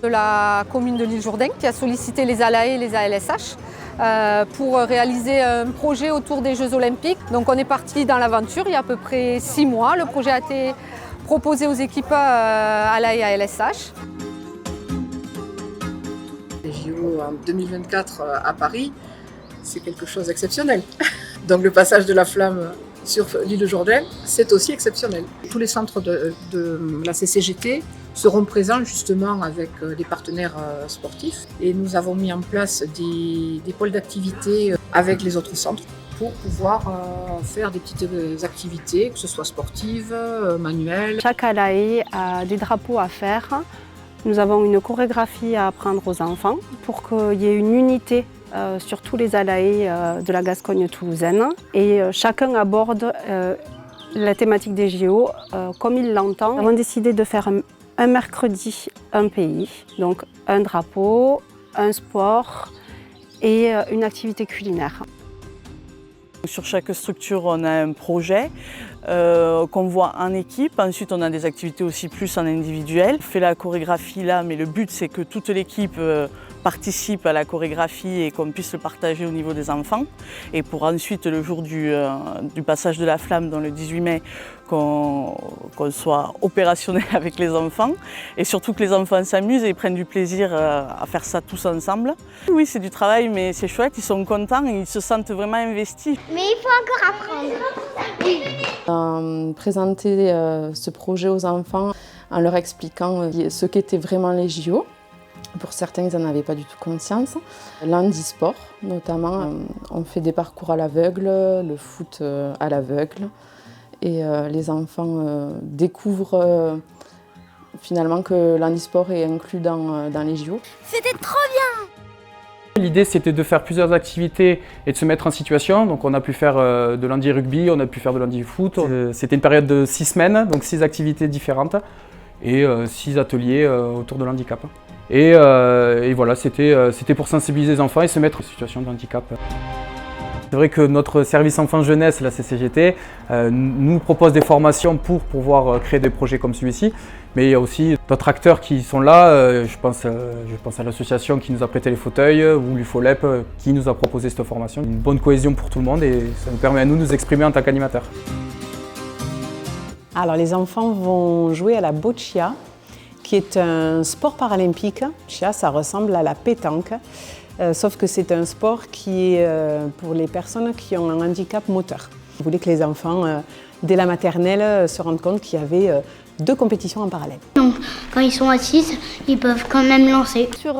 De la commune de l'Île-Jourdain qui a sollicité les ALAE et les ALSH pour réaliser un projet autour des Jeux Olympiques. Donc on est parti dans l'aventure il y a à peu près 6 mois. Le projet a été proposé aux équipes ALAE et ALSH. Les JO en 2024 à Paris, c'est quelque chose d'exceptionnel. Donc le passage de la flamme sur l'Île-Jourdain, c'est aussi exceptionnel. Tous les centres de la CCGT seront présents justement avec des partenaires sportifs et nous avons mis en place des pôles d'activité avec les autres centres pour pouvoir faire des petites activités, que ce soit sportives, manuelles. Chaque ALAE a des drapeaux à faire. Nous avons une chorégraphie à apprendre aux enfants pour qu'il y ait une unité sur tous les ALAE de la Gascogne toulousaine. Et chacun aborde la thématique des JO comme il l'entend. Nous avons décidé de faire un mercredi, un pays, donc un drapeau, un sport et une activité culinaire. Sur chaque structure, on a un projet qu'on voit en équipe. Ensuite, on a des activités aussi plus en individuel. On fait la chorégraphie là, mais le but, c'est que toute l'équipe participe à la chorégraphie et qu'on puisse le partager au niveau des enfants. Et pour ensuite, le jour du passage de la flamme, dans le 18 mai, qu'on soit opérationnel avec les enfants. Et surtout que les enfants s'amusent et prennent du plaisir à faire ça tous ensemble. Oui, c'est du travail, mais c'est chouette, ils sont contents et ils se sentent vraiment investis. Mais il faut encore apprendre. Présenter ce projet aux enfants en leur expliquant ce qu'étaient vraiment les JO. Pour certains, ils n'en avaient pas du tout conscience. L'handisport, notamment, on fait des parcours à l'aveugle, le foot à l'aveugle. Et les enfants découvrent finalement que l'handisport est inclus dans les JO. C'était trop bien! L'idée, c'était de faire plusieurs activités et de se mettre en situation. Donc on a pu faire de l'handi-rugby, on a pu faire de l'handi-foot. C'était une période de 6 semaines, donc 6 activités différentes et 6 ateliers autour de l'handicap. Et voilà, c'était pour sensibiliser les enfants et se mettre en situation de handicap. C'est vrai que notre service enfance-jeunesse, la CCGT, nous propose des formations pour pouvoir créer des projets comme celui-ci. Mais il y a aussi d'autres acteurs qui sont là. Je pense à l'association qui nous a prêté les fauteuils ou l'UFOLEP qui nous a proposé cette formation. Une bonne cohésion pour tout le monde et ça nous permet à nous exprimer en tant qu'animateurs. Alors les enfants vont jouer à la boccia, qui est un sport paralympique. Boccia, ça ressemble à la pétanque. Sauf que c'est un sport qui est pour les personnes qui ont un handicap moteur. Je voulais que les enfants, dès la maternelle, se rendent compte qu'il y avait 2 compétitions en parallèle. Donc, quand ils sont assis, ils peuvent quand même lancer. Sur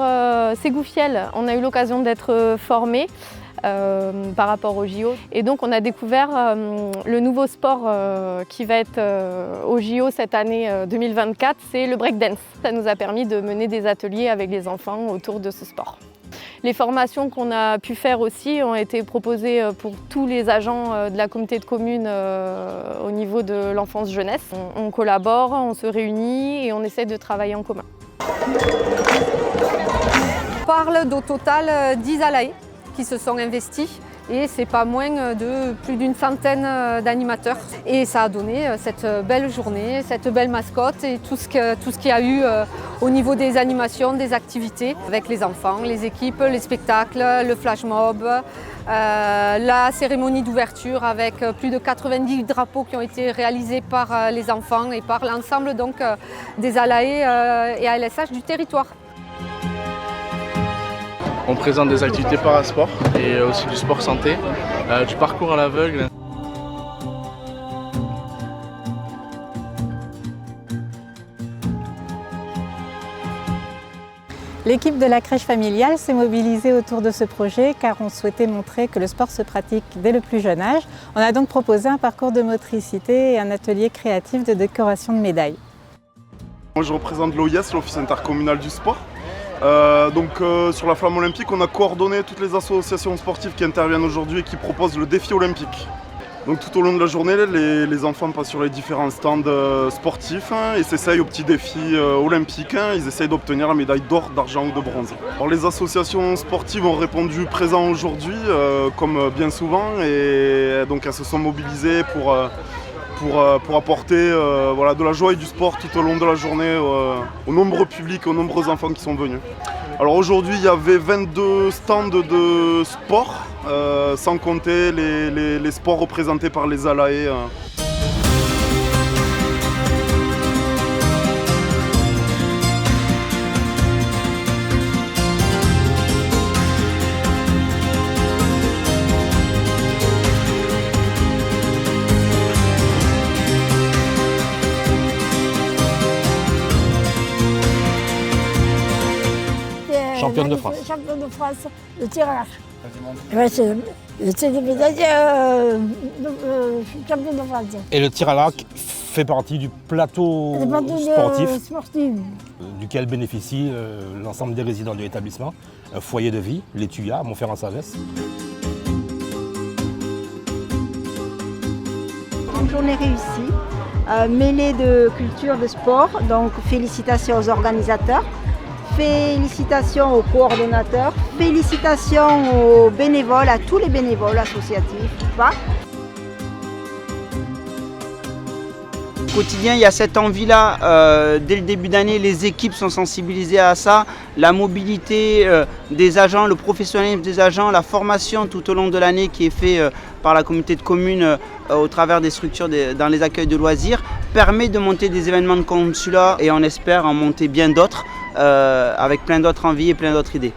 Ségoufielle, on a eu l'occasion d'être formés par rapport au JO. Et donc on a découvert le nouveau sport qui va être au JO cette année 2024, c'est le breakdance. Ça nous a permis de mener des ateliers avec les enfants autour de ce sport. Les formations qu'on a pu faire aussi ont été proposées pour tous les agents de la communauté de communes au niveau de l'enfance-jeunesse. On collabore, on se réunit et on essaie de travailler en commun. On parle d'au total 10 ALAE qui se sont investis et c'est pas moins de plus d'une centaine d'animateurs. Et ça a donné cette belle journée, cette belle mascotte et tout ce qu'il y a eu au niveau des animations, des activités avec les enfants, les équipes, les spectacles, le flash mob, la cérémonie d'ouverture avec plus de 90 drapeaux qui ont été réalisés par les enfants et par l'ensemble donc des ALAE et ALSH du territoire. On présente des activités parasport et aussi du sport santé, du parcours à l'aveugle. L'équipe de la crèche familiale s'est mobilisée autour de ce projet car on souhaitait montrer que le sport se pratique dès le plus jeune âge. On a donc proposé un parcours de motricité et un atelier créatif de décoration de médailles. Moi je représente l'OIS, l'Office intercommunal du sport. Sur la flamme olympique, on a coordonné toutes les associations sportives qui interviennent aujourd'hui et qui proposent le défi olympique. Donc tout au long de la journée, les enfants passent sur les différents stands sportifs et s'essayent aux petits défis olympiques. Ils essayent d'obtenir la médaille d'or, d'argent ou de bronze. Alors, les associations sportives ont répondu présent aujourd'hui, comme bien souvent, et donc elles se sont mobilisées pour apporter voilà, de la joie et du sport tout au long de la journée aux nombreux publics, aux nombreux enfants qui sont venus. Alors aujourd'hui, il y avait 22 stands de sport, sans compter les sports représentés par les Alae. Championne de France. Championne de France, le tir à l'arc. C'est des médailles championne de France. Et le tir à l'arc fait partie du plateau sportif duquel bénéficie l'ensemble des résidents de l'établissement. Un foyer de vie, les Tuyas, à Montferrand-Savès. Une journée réussie, mêlée de culture, de sport, donc félicitations aux organisateurs. Félicitations aux coordonnateurs, félicitations aux bénévoles, à tous les bénévoles associatifs ou pas. Au quotidien, il y a cette envie-là. Dès le début d'année, les équipes sont sensibilisées à ça. La mobilité des agents, le professionnalisme des agents, la formation tout au long de l'année qui est faite par la communauté de communes au travers des structures dans les accueils de loisirs permet de monter des événements de consulat et on espère en monter bien d'autres avec plein d'autres envies et plein d'autres idées.